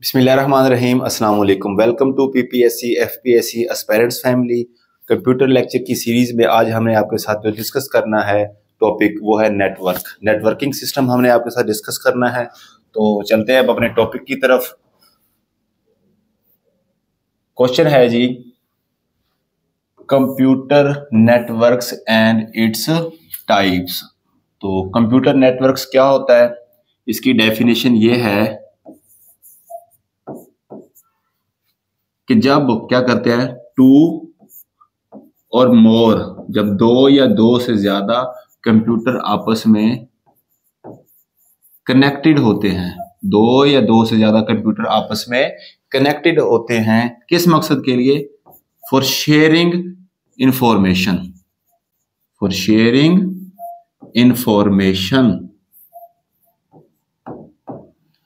बिस्मिल्लाहिर्रहमानिर्रहीम अस्सलाम वालेकुम। Welcome to PPSC FPSC aspirants family computer lecture की सीरीज में आज हमने आपके साथ जो डिस्कस करना है टॉपिक वो है नेटवर्किंग सिस्टम हमने आपके साथ डिस्कस करना है। तो चलते हैं अब अपने टॉपिक की तरफ। क्वेश्चन है जी, computer networks and its types. तो कंप्यूटर नेटवर्क्स क्या होता है, इसकी डेफिनेशन ये है कि जब क्या करते हैं टू और मोर, जब दो या दो से ज्यादा कंप्यूटर आपस में कनेक्टेड होते हैं, दो या दो से ज्यादा कंप्यूटर आपस में कनेक्टेड होते हैं किस मकसद के लिए? For sharing information, for sharing information.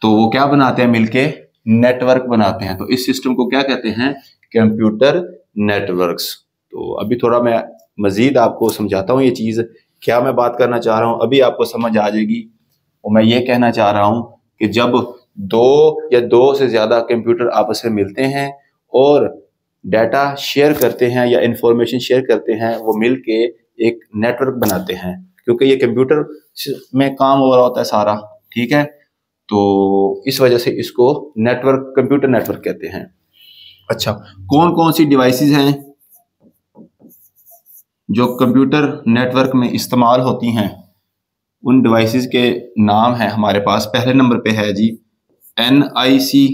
तो वो क्या बनाते हैं मिलके? नेटवर्क बनाते हैं। तो इस सिस्टम को क्या कहते हैं? Computer networks. तो अभी थोड़ा मैं मजीद आपको समझाता हूँ ये चीज, क्या मैं बात करना चाह रहा हूँ अभी आपको समझ आ जाएगी। और मैं ये कहना चाह रहा हूँ कि जब दो या दो से ज्यादा कंप्यूटर आपस में मिलते हैं और डाटा शेयर करते हैं या इंफॉर्मेशन शेयर करते हैं, वो मिलके एक नेटवर्क बनाते हैं, क्योंकि ये कंप्यूटर में काम हो रहा होता है सारा, ठीक है। तो इस वजह से इसको नेटवर्क, कंप्यूटर नेटवर्क कहते हैं। अच्छा, कौन कौन सी डिवाइसेस हैं जो कंप्यूटर नेटवर्क में इस्तेमाल होती हैं? उन डिवाइसेस के नाम हैं हमारे पास। पहले नंबर पे है जी NIC।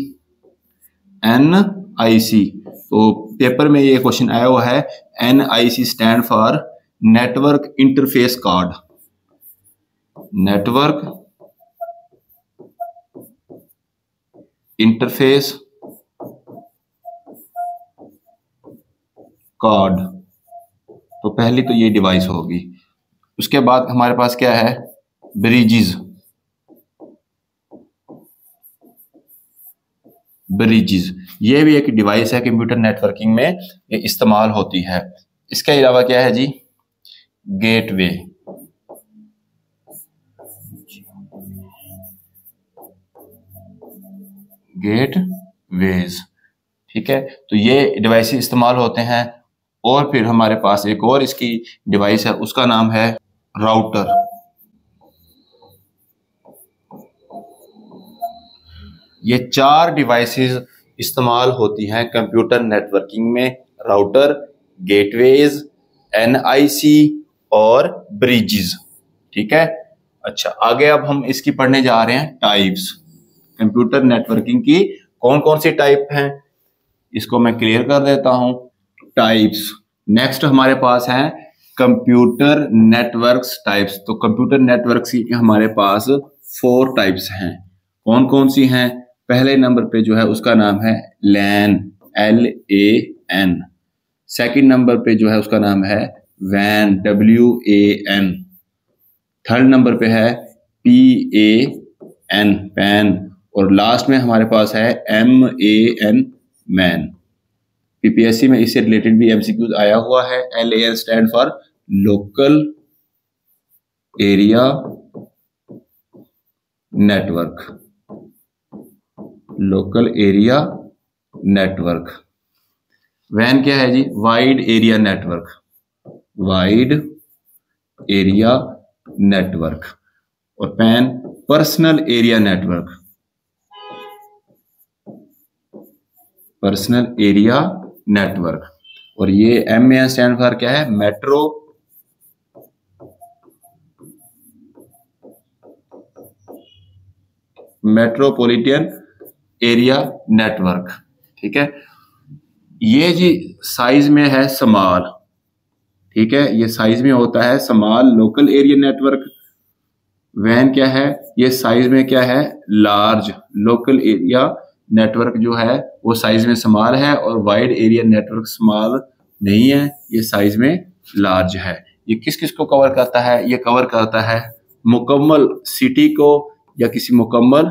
NIC, तो पेपर में ये क्वेश्चन आया हुआ है। NIC stand for network interface card. Network interface card. तो पहली तो ये डिवाइस होगी। उसके बाद हमारे पास क्या है? ब्रिजेस। ब्रिजेस ये भी एक डिवाइस है, कंप्यूटर नेटवर्किंग में ये इस्तेमाल होती है। इसके अलावा क्या है जी? गेटवे। गेटवेज, ठीक है। तो ये डिवाइस इस्तेमाल होते हैं। और फिर हमारे पास एक और इसकी डिवाइस है, उसका नाम है राउटर। ये चार डिवाइसेस इस्तेमाल होती हैं कंप्यूटर नेटवर्किंग में: राउटर, गेटवेज, NIC और ब्रिजेस, ठीक है। अच्छा, आगे अब हम इसकी पढ़ने जा रहे हैं टाइप्स। कंप्यूटर नेटवर्किंग की कौन कौन सी टाइप हैं, इसको मैं क्लियर कर देता हूं। टाइप्स, नेक्स्ट हमारे पास है कंप्यूटर नेटवर्क्स टाइप्स। तो कंप्यूटर नेटवर्क्स की हमारे पास 4 टाइप्स हैं। कौन कौन सी हैं? पहले नंबर पे जो है उसका नाम है LAN, LAN। सेकंड नंबर पे जो है उसका नाम है WAN, WAN। थर्ड नंबर पे है PAN, PAN। और लास्ट में हमारे पास है MAN, MAN। पीपीएससी में इससे रिलेटेड भी MCQs आया हुआ है। LAN stand for local area network, local area network. WAN क्या है जी? Wide area network, wide area network. और PAN personal area network, personal area network. और ये MAN स्टैंड फॉर क्या है? मेट्रोपॉलिटन एरिया नेटवर्क, ठीक है। ये जी साइज में है स्मॉल, ठीक है, ये साइज में होता है small local area network. WAN क्या है? ये साइज में क्या है? लार्ज लोकल एरिया नेटवर्क जो है वो साइज में स्मॉल है। और वाइड एरिया नेटवर्क स्मॉल नहीं है, ये साइज में लार्ज है। ये किस किस को कवर करता है? ये कवर करता है मुकम्मल सिटी को या किसी मुकम्मल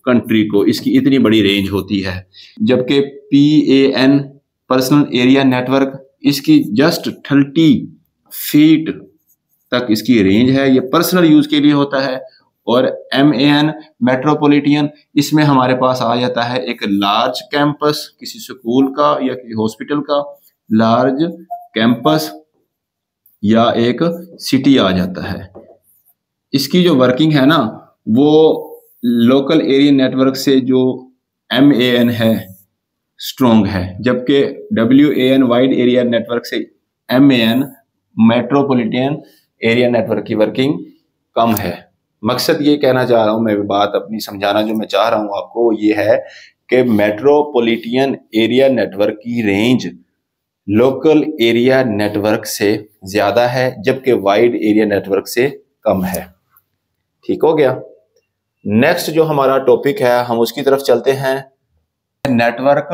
कंट्री को, इसकी इतनी बड़ी रेंज होती है। जबकि PAN पर्सनल एरिया नेटवर्क, इसकी जस्ट 30 फीट तक इसकी रेंज है, ये पर्सनल यूज के लिए होता है। और MAN मेट्रोपॉलिटन, इसमें हमारे पास आ जाता है एक लार्ज कैंपस किसी स्कूल का या किसी हॉस्पिटल का, लार्ज कैंपस या एक सिटी आ जाता है। इसकी जो वर्किंग है ना वो लोकल एरिया नेटवर्क से जो MAN है स्ट्रॉन्ग है, जबकि WAN वाइड एरिया नेटवर्क से MAN मेट्रोपॉलिटन एरिया नेटवर्क की वर्किंग कम है। मकसद ये कहना चाह रहा हूं मैं, बात अपनी समझाना जो मैं चाह रहा हूं आपको ये है कि मेट्रोपॉलिटन एरिया नेटवर्क की रेंज लोकल एरिया नेटवर्क से ज्यादा है, जबकि वाइड एरिया नेटवर्क से कम है। ठीक हो गया। नेक्स्ट जो हमारा टॉपिक है हम उसकी तरफ चलते हैं, network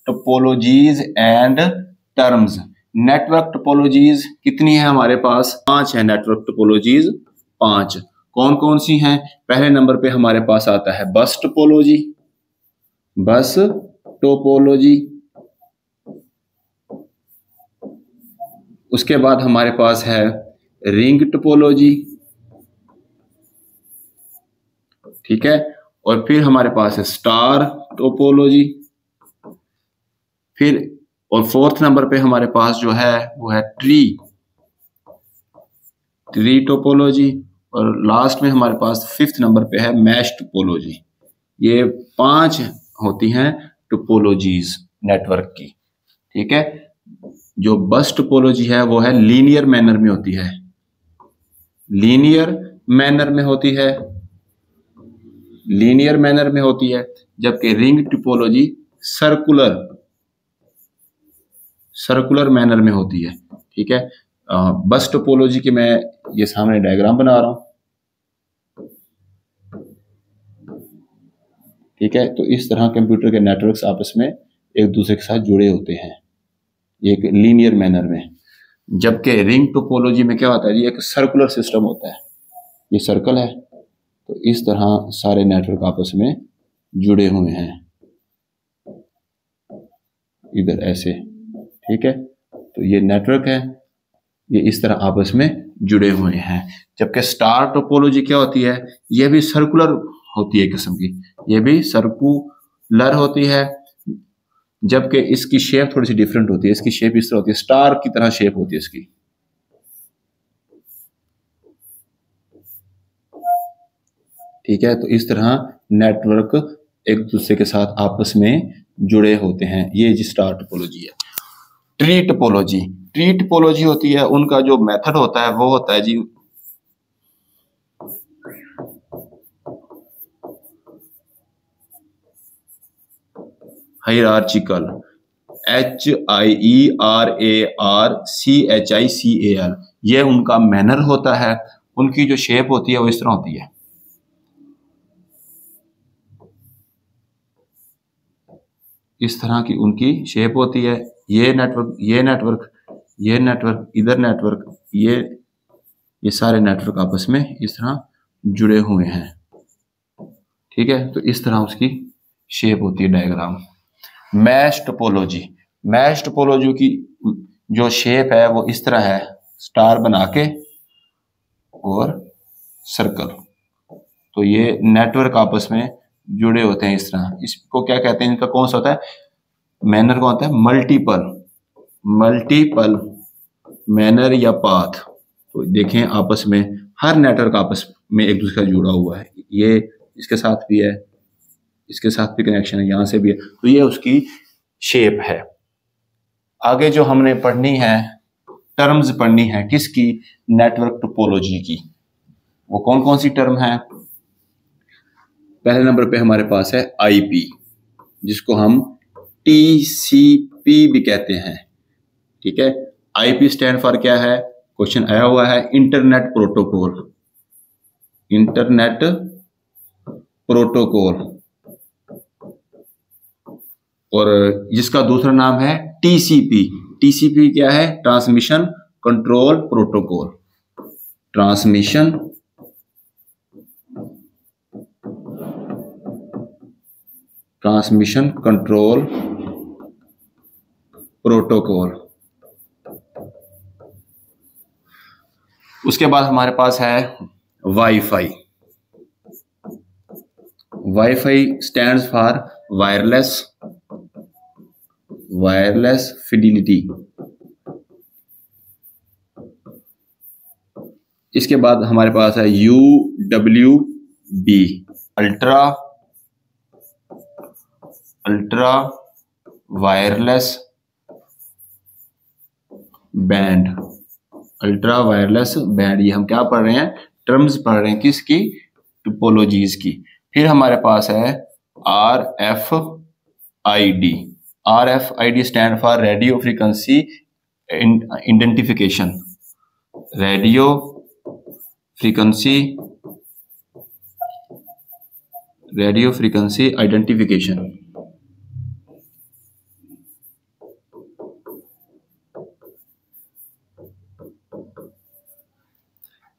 topologies and terms. Network topologies कितनी है हमारे पास? 5 है नेटवर्क टोपोलॉजीज, 5। कौन कौन सी हैं? पहले नंबर पे हमारे पास आता है बस टोपोलॉजी, बस टोपोलॉजी। उसके बाद हमारे पास है रिंग टोपोलॉजी, ठीक है। और फिर हमारे पास है स्टार टोपोलॉजी। फिर और 4th नंबर पे हमारे पास जो है वो है ट्री टोपोलॉजी। और लास्ट में हमारे पास 5th नंबर पे है मैश टोपोलॉजी। ये 5 होती हैं टोपोलॉजीज नेटवर्क की, ठीक है। जो बस टोपोलॉजी है वो है लीनियर मैनर में होती है, लीनियर मैनर में होती है, लीनियर मैनर में होती है। जबकि रिंग टोपोलॉजी सर्कुलर मैनर में होती है, ठीक है। बस टोपोलॉजी के मैं ये सामने डायग्राम बना रहा हूं, ठीक है। तो इस तरह कंप्यूटर के नेटवर्क्स आपस में एक दूसरे के साथ जुड़े होते हैं एक लीनियर मैनर में। जबकि रिंग टोपोलॉजी में क्या होता है, ये एक सर्कुलर सिस्टम होता है, ये सर्कल है। तो इस तरह सारे नेटवर्क आपस में जुड़े हुए हैं इधर ऐसे, ठीक है। तो ये नेटवर्क है, ये इस तरह आपस में जुड़े हुए हैं। जबकि स्टार टोपोलॉजी क्या होती है, ये भी सर्कुलर होती है किस्म की, ये भी सर्कुलर होती है, जबकि इसकी शेप थोड़ी सी डिफरेंट होती है। इसकी शेप इस तरह होती है, स्टार की तरह शेप होती है इसकी, ठीक है। तो इस तरह नेटवर्क एक दूसरे के साथ आपस में जुड़े होते हैं, ये जी स्टार टोपोलॉजी है। ट्री टोपोलॉजी होती है, उनका जो मेथड होता है वो होता है जी हायरार्चिकल, HIERARCHICAL, ये उनका मैनर होता है। उनकी जो शेप होती है वो इस तरह होती है, इस तरह की उनकी शेप होती है। ये नेटवर्क, ये नेटवर्क, ये नेटवर्क, इधर नेटवर्क, ये सारे नेटवर्क आपस में इस तरह जुड़े हुए हैं, ठीक है। तो इस तरह उसकी शेप होती है डायग्राम। मैश टोपोलॉजी की जो शेप है वो इस तरह है, स्टार बना के और सर्कल। तो ये नेटवर्क आपस में जुड़े होते हैं इस तरह। इसको क्या कहते हैं, इनका कौन सा होता है मैनर, कौन होता है मल्टीपल मैनर या पाथ। तो देखें आपस में हर नेटवर्क आपस में एक दूसरे का जुड़ा हुआ है, ये इसके साथ भी है, इसके साथ भी कनेक्शन है, यहां से भी है। तो ये उसकी शेप है। आगे जो हमने पढ़नी है टर्म्स पढ़नी है किसकी, नेटवर्क टोपोलॉजी की। वो कौन कौन सी टर्म है? पहले नंबर पे हमारे पास है IP, जिसको हम TCP भी कहते हैं, ठीक है। IP स्टैंड फॉर क्या है, क्वेश्चन आया हुआ है, इंटरनेट प्रोटोकॉल। और जिसका दूसरा नाम है TCP क्या है, transmission control protocol. Transmission control protocol. उसके बाद हमारे पास है wifi. Wifi stands for wireless fidelity. इसके बाद हमारे पास है UWB, ultra wireless band. Ultra wireless band, ये हम क्या पढ़ रहे हैं, टर्म्स पढ़ रहे हैं किसकी, टोपोलॉजीज की। फिर हमारे पास है RFID stand for radio frequency identification. Radio frequency identification.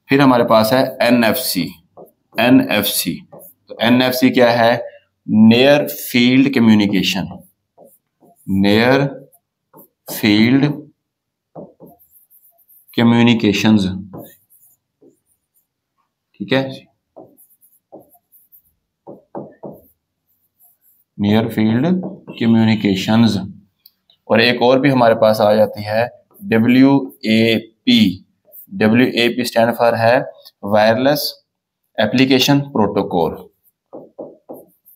फिर हमारे पास है NFC। तो NFC क्या है, नियर फील्ड कम्युनिकेशंस, ठीक है, नियर फील्ड कम्युनिकेशंस। और एक और भी हमारे पास आ जाती है WAP स्टैंड फॉर है wireless application protocol.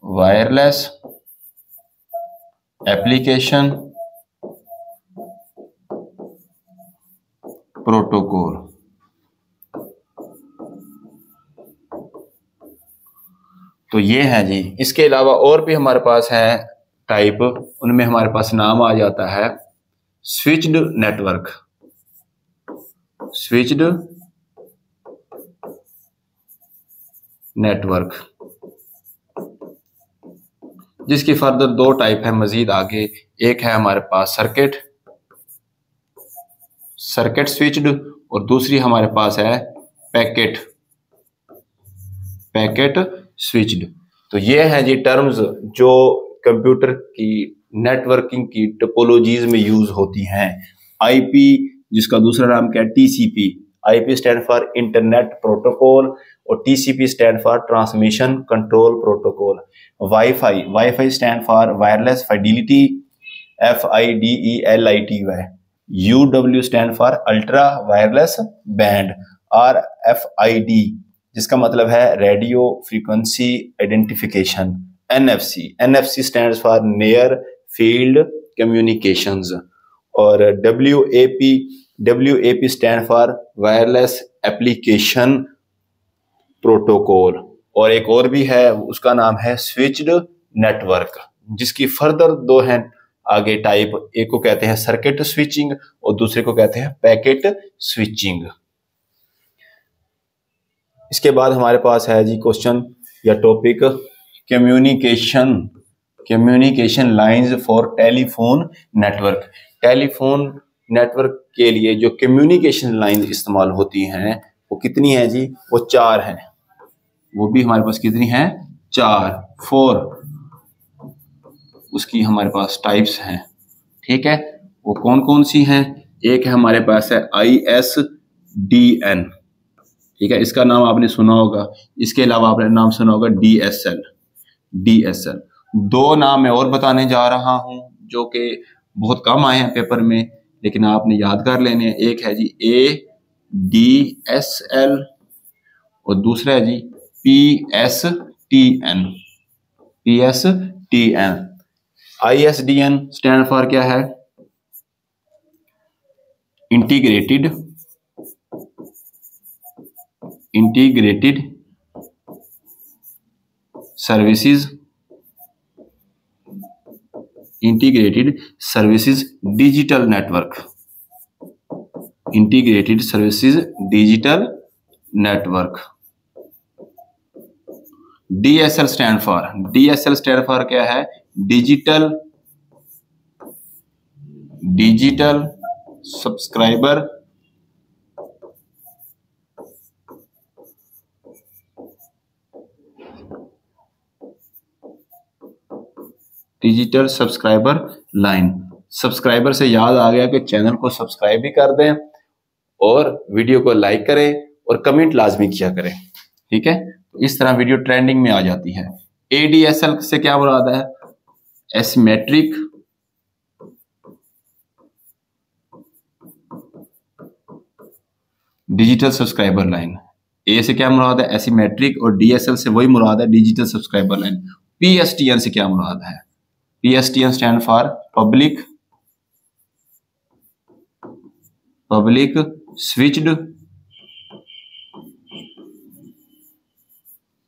Wireless application protocol. तो ये है जी। इसके अलावा और भी हमारे पास है टाइप, उनमें हमारे पास नाम आ जाता है स्विच्ड नेटवर्क, जिसकी फर्दर दो टाइप है मजीद आगे। एक है हमारे पास सर्किट स्विच्ड, और दूसरी हमारे पास है पैकेट स्विच्ड। तो ये है जी टर्म्स जो कंप्यूटर की नेटवर्किंग की टोपोलॉजीज में यूज होती हैं। आईपी, जिसका दूसरा नाम क्या है, TCP। IP stand for internet protocol, और TCP stand for transmission control protocol. Wifi stand for wireless fidelity, FIDELITY। UW stand for ultra wireless band, RFID, जिसका मतलब है radio frequency identification. NFC stands for near field communications, और WAP stand for wireless application protocol. और एक और भी है, उसका नाम है स्विच्ड नेटवर्क, जिसकी फर्दर दो हैं आगे टाइप। एक को कहते हैं सर्किट स्विचिंग और दूसरे को कहते हैं पैकेट स्विचिंग। इसके बाद हमारे पास है जी क्वेश्चन या topic communication lines for telephone network. Telephone network के लिए जो कम्युनिकेशन लाइन इस्तेमाल होती हैं वो कितनी है जी, वो 4 हैं। वो भी हमारे पास कितनी हैं, 4 उसकी हमारे पास टाइप्स हैं, ठीक है। वो कौन कौन सी हैं, एक है हमारे पास है ISDN, ठीक है, इसका नाम आपने सुना होगा। इसके अलावा आपने नाम सुना होगा DSL। 2 नाम मैं और बताने जा रहा हूं जो कि बहुत कम आए हैं पेपर में, लेकिन आपने याद कर लेने हैं। एक है जी ADSL और दूसरा है जी PSTN। ISDN स्टैंड फॉर क्या है, integrated services digital network. DSL stand for क्या है, डिजिटल सब्सक्राइबर लाइन। सब्सक्राइबर से याद आ गया कि चैनल को सब्सक्राइब भी कर दें और वीडियो को लाइक करें और कमेंट लाजमी किया करें, ठीक है। इस तरह वीडियो ट्रेंडिंग में आ जाती है। ADSL से क्या मुराद है? Asymmetric digital subscriber line. A से क्या मुराद है? एसिमेट्रिक, और DSL से वही मुराद है, डिजिटल सब्सक्राइबर लाइन। PSTN से क्या मुराद है? PSTN stand for public switched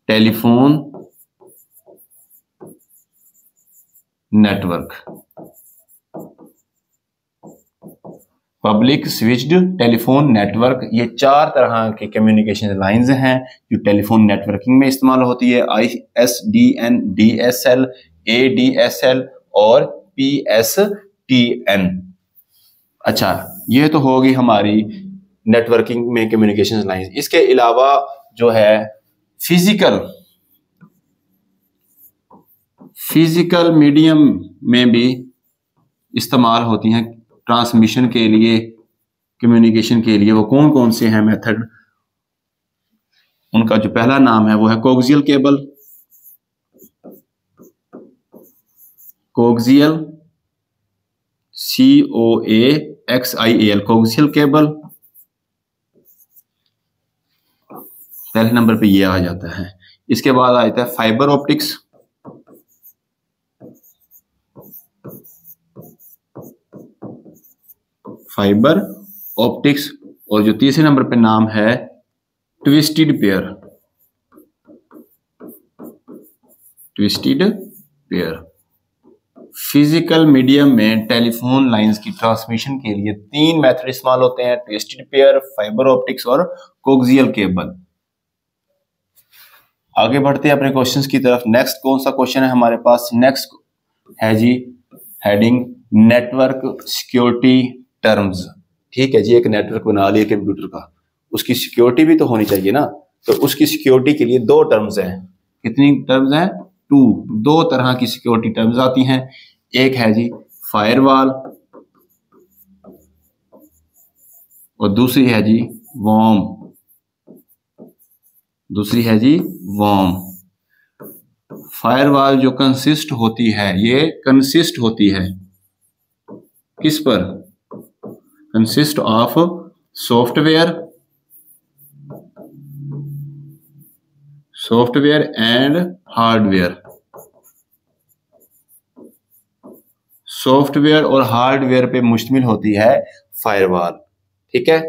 telephone network. Public switched telephone network, ये 4 तरह के कम्युनिकेशन लाइंस हैं जो टेलीफोन नेटवर्किंग में इस्तेमाल होती है। ISDN, DSL, ADSL और PSTN। अच्छा, ये तो होगी हमारी नेटवर्किंग में कम्युनिकेशन लाइंस। इसके अलावा जो है फिजिकल मीडियम में भी इस्तेमाल होती हैं ट्रांसमिशन के लिए, कम्युनिकेशन के लिए। वो कौन कौन से हैं मेथड? उनका जो पहला नाम है वो है कोक्सियल केबल, कोक्सियल COAXIAL, कोक्सियल केबल पहले नंबर पे ये आ जाता है। इसके बाद आ जाता है फाइबर ऑप्टिक्स, और जो तीसरे नंबर पे नाम है ट्विस्टेड पेयर। फिजिकल मीडियम में टेलीफोन लाइंस की ट्रांसमिशन के लिए 3 मेथड इस्तेमाल होते हैं, ट्विस्टेड पेयर, फाइबर ऑप्टिक्स और कोक्सियल केबल। आगे बढ़ते हैं अपने क्वेश्चंस की तरफ। नेक्स्ट कौन सा क्वेश्चन है हमारे पास? नेक्स्ट है जी हेडिंग नेटवर्क सिक्योरिटी टर्म्स। ठीक है जी, एक नेटवर्क बना लिया कंप्यूटर का, उसकी सिक्योरिटी भी तो होनी चाहिए ना। तो उसकी सिक्योरिटी के लिए 2 टर्म्स हैं। कितनी टर्म्स हैं? 2 तरह की सिक्योरिटी टर्म्स आती हैं। एक है जी फायरवॉल और दूसरी है जी वॉर्म। फायरवॉल जो कंसिस्ट होती है, ये कंसिस्ट होती है किस पर? Consist of software and hardware. Software और हार्डवेयर पे मुश्तमिल होती है फायरवॉल। ठीक है।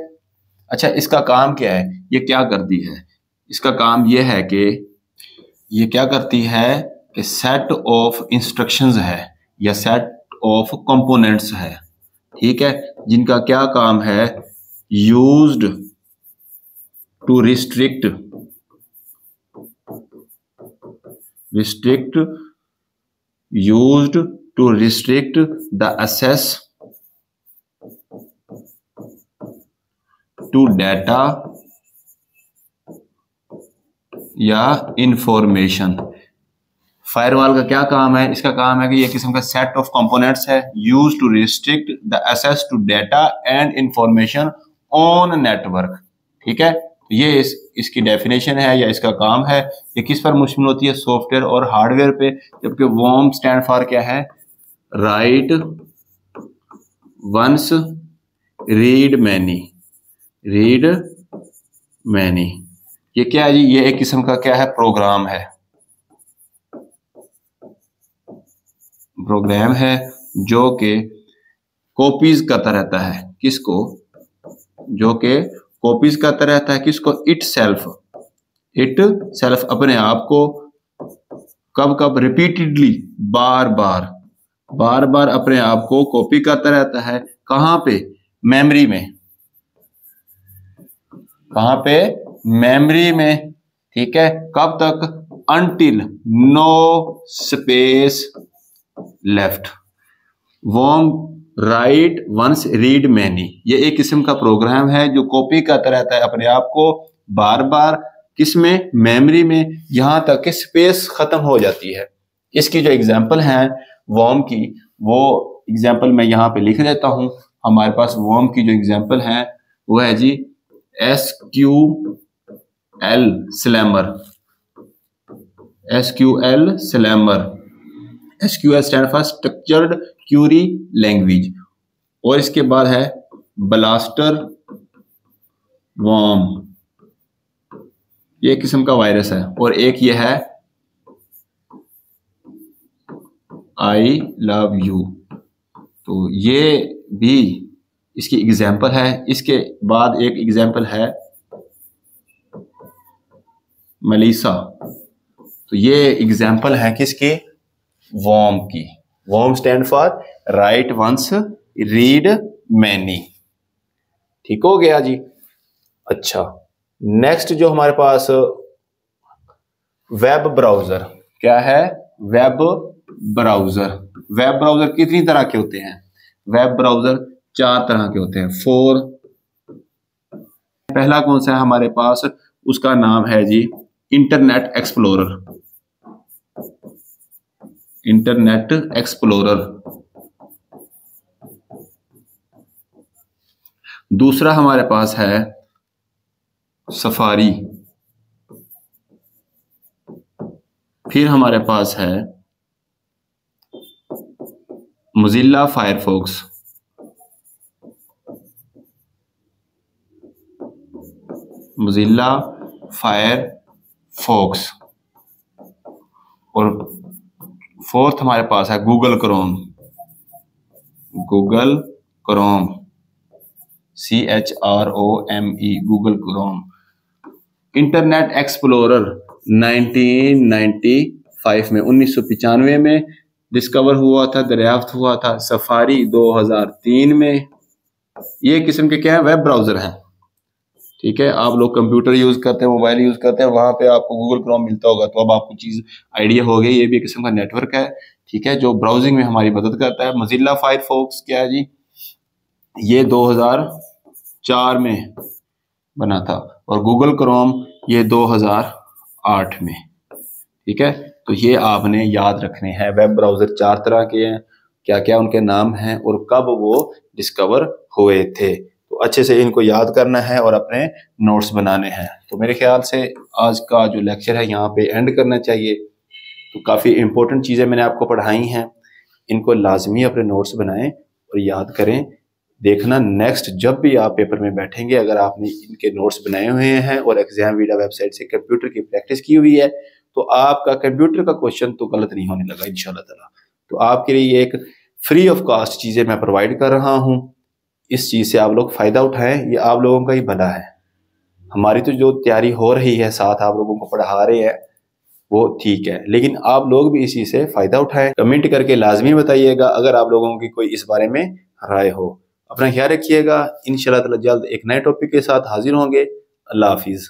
अच्छा, इसका काम क्या है? ये क्या करती है? इसका काम ये है कि ये क्या करती है कि सेट ऑफ इंस्ट्रक्शंस है या सेट ऑफ कंपोनेंट्स है, ठीक है, जिनका क्या काम है? Used to restrict the access to data या इंफॉर्मेशन। फायरवॉल का क्या काम है? इसका काम है कि ये किस्म का सेट ऑफ कंपोनेंट्स है, use to restrict the access to data and information on network. ठीक है, ये इसकी डेफिनेशन है या इसका काम है। ये किस पर मुश्तमिल होती है? सॉफ्टवेयर और हार्डवेयर पे। जबकि वॉर्म स्टैंड फॉर क्या है? Write once read many. ये क्या है जी? ये एक किस्म का क्या है? प्रोग्राम है जो कि कॉपीज करता रहता है। किसको? जो कि कॉपीज करता रहता है। किसको? इट सेल्फ अपने आप को। कब रिपीटेडली, बार बार अपने आप को कॉपी करता रहता है। कहां पे? मेमोरी में। कहां पे? मेमोरी में। ठीक है, कब तक? Until no space left. WORM write once read many, ये एक किस्म का प्रोग्राम है जो कॉपी करता रहता है अपने आप को बार बार। किसमें? मेमोरी में, यहां तक कि स्पेस खत्म हो जाती है। इसकी जो एग्जांपल है वॉर्म की, वो एग्जांपल मैं यहां पे लिख देता हूं। हमारे पास वॉर्म की जो एग्जांपल है वो है जी SQL slammer. SQL slammer, SQL stand for structured Curie language. और इसके बाद है ब्लास्टर वॉर्म, ये किस्म का वायरस है। और एक ये है आई लव यू, तो ये भी इसकी एग्जाम्पल है। इसके बाद एक एग्जाम्पल है मलीसा, तो ये एग्जाम्पल है किसके, वॉर्म की। WORM stand for write once read many. ठीक हो गया जी। अच्छा, नेक्स्ट जो हमारे पास वेब ब्राउजर, क्या है, वेब ब्राउजर। वेब ब्राउजर कितनी तरह के होते हैं, वेब ब्राउजर 4 तरह के होते हैं, 4। पहला कौन सा है हमारे पास, उसका नाम है जी इंटरनेट एक्सप्लोरर। Internet explorer. दूसरा हमारे पास है सफारी। फिर हमारे पास है मोजिल्ला फायरफॉक्स। Mozilla Firefox. और फोर्थ हमारे पास है Google Chrome. Google Chrome, CHROME, Google Chrome. Internet explorer 1995 में, 1995 में डिस्कवर हुआ था, दरियाफ्त हुआ था। सफारी 2003 में। ये किस्म के क्या है, वेब ब्राउजर हैं। ठीक है, आप लोग कंप्यूटर यूज करते हैं, मोबाइल यूज करते हैं, वहां पे आपको गूगल क्रोम मिलता होगा, तो अब आपको चीज आइडिया हो गई। ये भी एक किस्म का नेटवर्क है, ठीक है, जो ब्राउजिंग में हमारी मदद करता है। मोजिल्ला फायरफॉक्स क्या है जी, ये 2004 में बना था। और गूगल क्रोम ये 2008 में। ठीक है, तो ये आपने याद रखने हैं। वेब ब्राउजर 4 तरह के हैं, क्या क्या उनके नाम हैं और कब वो डिस्कवर हुए थे। तो अच्छे से इनको याद करना है और अपने नोट्स बनाने हैं। तो मेरे ख्याल से आज का जो लेक्चर है यहाँ पे एंड करना चाहिए। तो काफ़ी इंपॉर्टेंट चीज़ें मैंने आपको पढ़ाई हैं, इनको लाजमी अपने नोट्स बनाएं और याद करें। देखना नेक्स्ट जब भी आप पेपर में बैठेंगे, अगर आपने इनके नोट्स बनाए हुए हैं और एग्जामवीडा वेबसाइट से कंप्यूटर की प्रैक्टिस की हुई है, तो आपका कंप्यूटर का क्वेश्चन तो गलत नहीं होने लगा इंशाल्लाह ताला। तो आपके लिए एक फ्री ऑफ कॉस्ट चीज़ें मैं प्रोवाइड कर रहा हूँ, इस चीज़ से आप लोग फ़ायदा उठाएं, ये आप लोगों का ही भला है। हमारी तो जो तैयारी हो रही है, साथ आप लोगों को पढ़ा रहे हैं, वो ठीक है, लेकिन आप लोग भी इसी से फ़ायदा उठाएं। कमेंट करके लाजमी बताइएगा अगर आप लोगों की कोई इस बारे में राय हो। अपना ख्याल रखिएगा। इंशाल्लाह ताला जल्द एक नए टॉपिक के साथ हाजिर होंगे। अल्लाह हाफिज़।